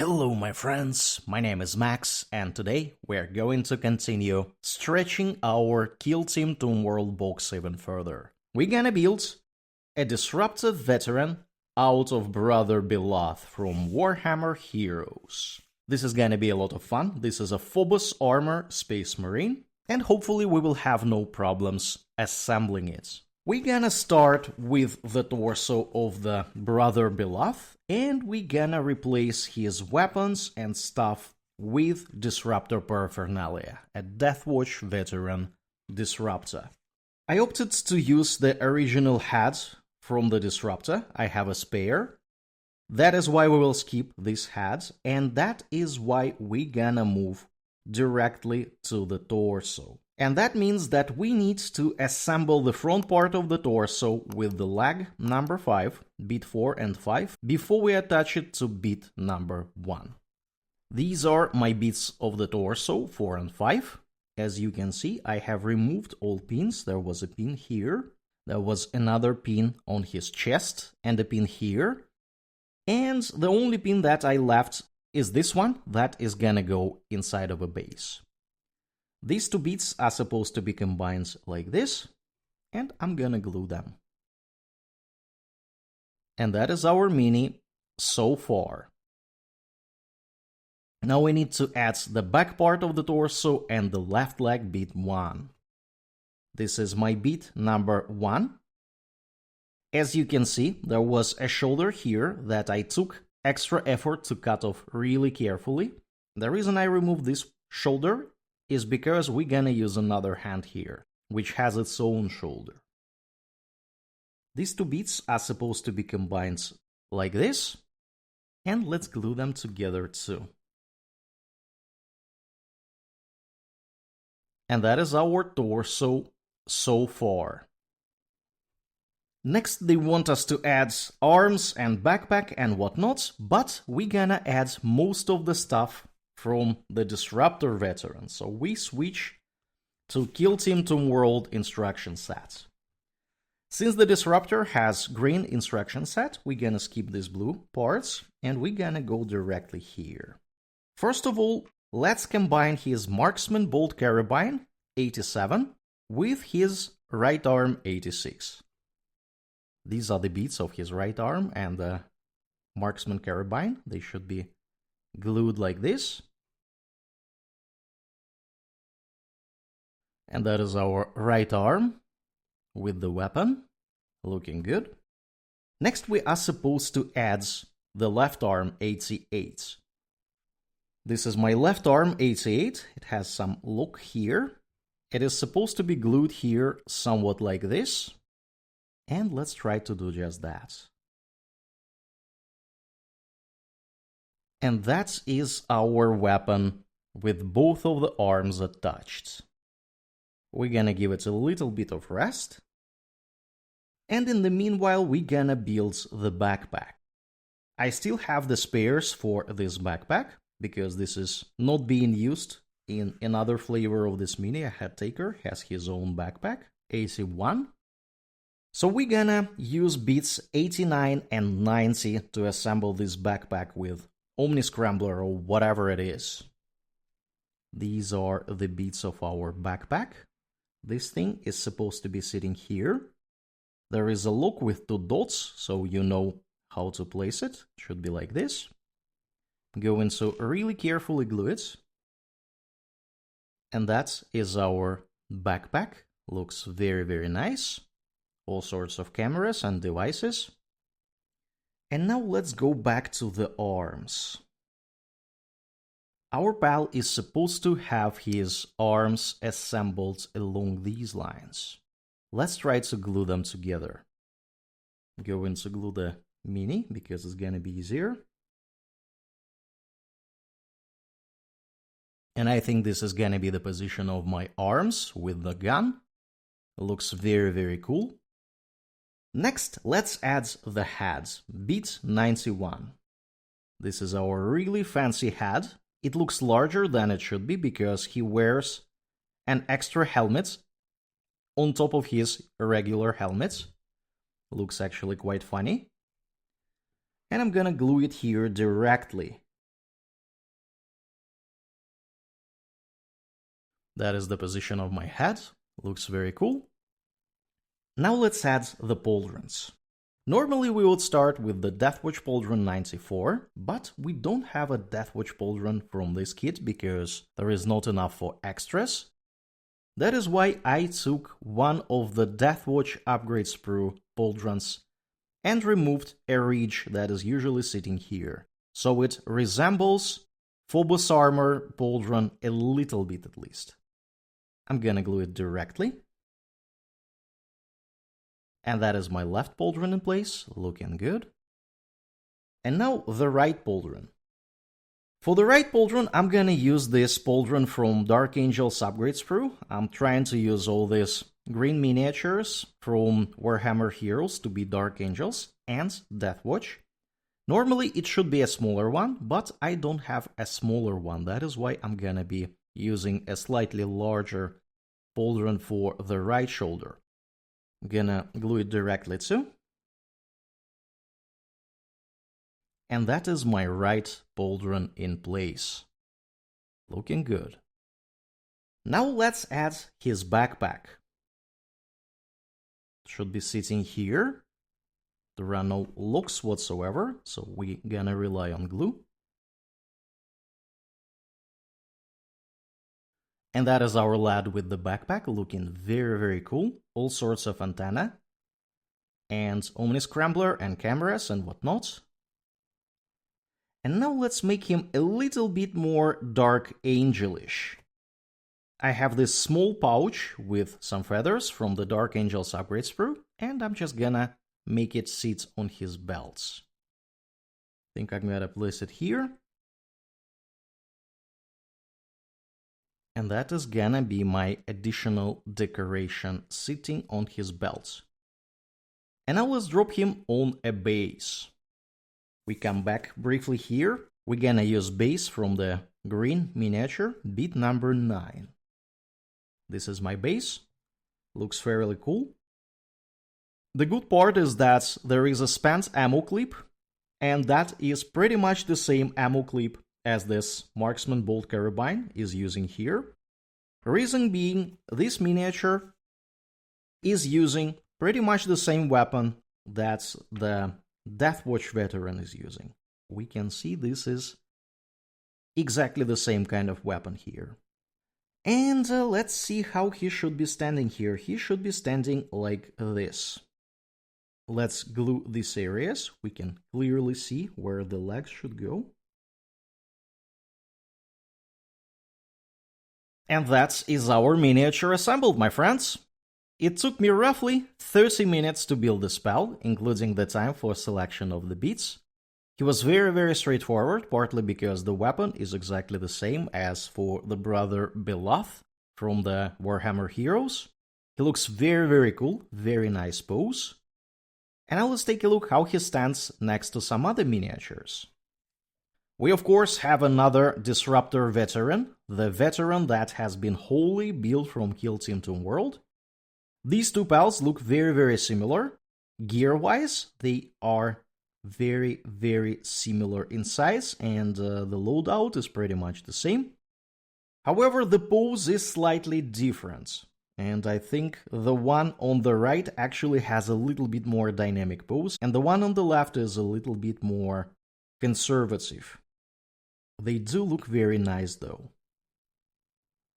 Hello my friends, my name is Max and today we're going to continue stretching our Kill Team World box even further. We're gonna build a Disruptor Veteran out of Brother Belath from Warhammer Heroes. This is gonna be a lot of fun. This is a Phobos Armor Space Marine and hopefully we will have no problems assembling it. We're gonna start with the torso of the Brother Belath, and we're gonna replace his weapons and stuff with Disruptor paraphernalia, a Deathwatch Veteran Disruptor. I opted to use the original head from the Disruptor. I have a spare. That is why we will skip this head, and that is why we're gonna move directly to the torso. And that means that we need to assemble the front part of the torso with the leg number 5, bit 4 and 5, before we attach it to bit number 1. These are my bits of the torso, 4 and 5. As you can see, I have removed all pins. There was a pin here, there was another pin on his chest, and a pin here. And the only pin that I left is this one, that is gonna go inside of a base. These two bits are supposed to be combined like this, and I'm gonna glue them. And that is our mini so far. Now we need to add the back part of the torso and the left leg bit 1. This is my bit number 1. As you can see, there was a shoulder here that I took extra effort to cut off really carefully. The reason I removed this shoulder is because we're gonna use another hand here, which has its own shoulder. These two bits are supposed to be combined like this, and let's glue them together too. And that is our torso so far. Next, they want us to add arms and backpack and whatnot, but we're gonna add most of the stuff from the Disruptor Veteran. So we switch to Kill Team World instruction set. Since the Disruptor has green instruction set, we're gonna skip these blue parts and we're gonna go directly here. First of all, let's combine his Marksman Bolt Carabine 87 with his right arm 86. These are the bits of his right arm and the Marksman Carabine. They should be glued like this. And that is our right arm with the weapon, looking good. Next we are supposed to add the left arm 88. This is my left arm 88, it has some look here. It is supposed to be glued here somewhat like this. And let's try to do just that. And that is our weapon with both of the arms attached. We're gonna give it a little bit of rest. And in the meanwhile, we're gonna build the backpack. I still have the spares for this backpack, because this is not being used in another flavor of this mini. A head taker has his own backpack, 81. So we're gonna use bits 89 and 90 to assemble this backpack with Omni Scrambler or whatever it is. These are the bits of our backpack. This thing is supposed to be sitting here. There is a lock with 2 dots, so you know how to place it. It should be like this. Go in so really carefully glue it. And that is our backpack. Looks very, very nice. All sorts of cameras and devices. And now let's go back to the arms. Our pal is supposed to have his arms assembled along these lines. Let's try to glue them together. Go in to glue the mini because it's gonna be easier. And I think this is gonna be the position of my arms with the gun. Looks very, very cool. Next, let's add the heads, bit 91. This is our really fancy head. It looks larger than it should be because he wears an extra helmet on top of his regular helmet. Looks actually quite funny. And I'm gonna glue it here directly That is the position of my head. Looks very cool. Now let's add the pauldrons. Normally we would start with the Deathwatch Pauldron 94, but we don't have a Deathwatch Pauldron from this kit because there is not enough for extras. That is why I took one of the Deathwatch upgrade sprue pauldrons and removed a ridge that is usually sitting here. So it resembles Phobos Armor pauldron a little bit at least. I'm gonna glue it directly. And that is my left pauldron in place, looking good. And now the right pauldron. For the right pauldron, I'm gonna use this pauldron from Dark Angels upgrade sprue. I'm trying to use all these green miniatures from Warhammer Heroes to be Dark Angels and Deathwatch. Normally it should be a smaller one, but I don't have a smaller one. That is why I'm gonna be using a slightly larger pauldron for the right shoulder. I'm gonna glue it directly too. And that is my right pauldron in place. Looking good. Now let's add his backpack. Should be sitting here. There are no locks whatsoever, so we're gonna rely on glue. And that is our lad with the backpack, looking very, very cool. All sorts of antenna, and Omni Scrambler, and cameras, and whatnot. And now let's make him a little bit more Dark Angelish. I have this small pouch with some feathers from the Dark Angels upgrade sprue, and I'm just gonna make it sit on his belts. I think I'm gonna place it here. And that is gonna be my additional decoration sitting on his belt. And now let's drop him on a base. We come back briefly here. We're gonna use base from the green miniature, bit number 9. This is my base. Looks fairly cool. The good part is that there is a spent ammo clip, and that is pretty much the same ammo clip as this Marksman Bolt Carabine is using here. Reason being, this miniature is using pretty much the same weapon that the Deathwatch Veteran is using. We can see this is exactly the same kind of weapon here. And let's see how he should be standing here. He should be standing like this. Let's glue these areas. We can clearly see where the legs should go. And that is our miniature assembled, my friends. It took me roughly 30 minutes to build the spell, including the time for selection of the beats. He was very, very straightforward, partly because the weapon is exactly the same as for the Brother Belath from the Warhammer Heroes. He looks very, very cool, very nice pose. And now let's take a look how he stands next to some other miniatures. We of course have another Disruptor Veteran, the veteran that has been wholly built from Kill Team World. These two pals look very, very similar. Gear-wise, they are very, very similar in size, and the loadout is pretty much the same. However, the pose is slightly different, and I think the one on the right actually has a little bit more dynamic pose, and the one on the left is a little bit more conservative. They do look very nice though.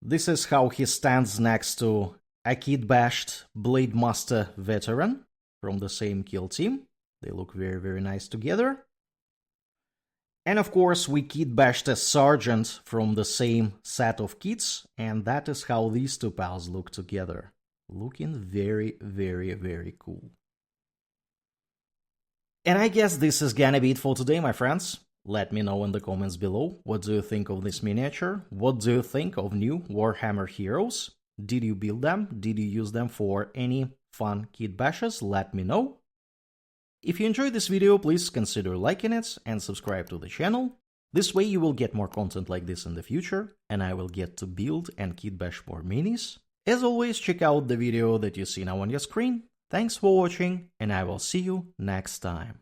This is how he stands next to a Kitbashed Blade Master Veteran from the same kill team. They look very, very nice together. And of course, we Kitbashed a Sergeant from the same set of kits, and that is how these two pals look together. Looking very, very, very cool. And I guess this is gonna be it for today, my friends. Let me know in the comments below, what do you think of this miniature? What do you think of new Warhammer Heroes? Did you build them? Did you use them for any fun kit bashes? Let me know. If you enjoyed this video, please consider liking it and subscribe to the channel. This way you will get more content like this in the future, and I will get to build and kit bash more minis. As always, check out the video that you see now on your screen. Thanks for watching, and I will see you next time.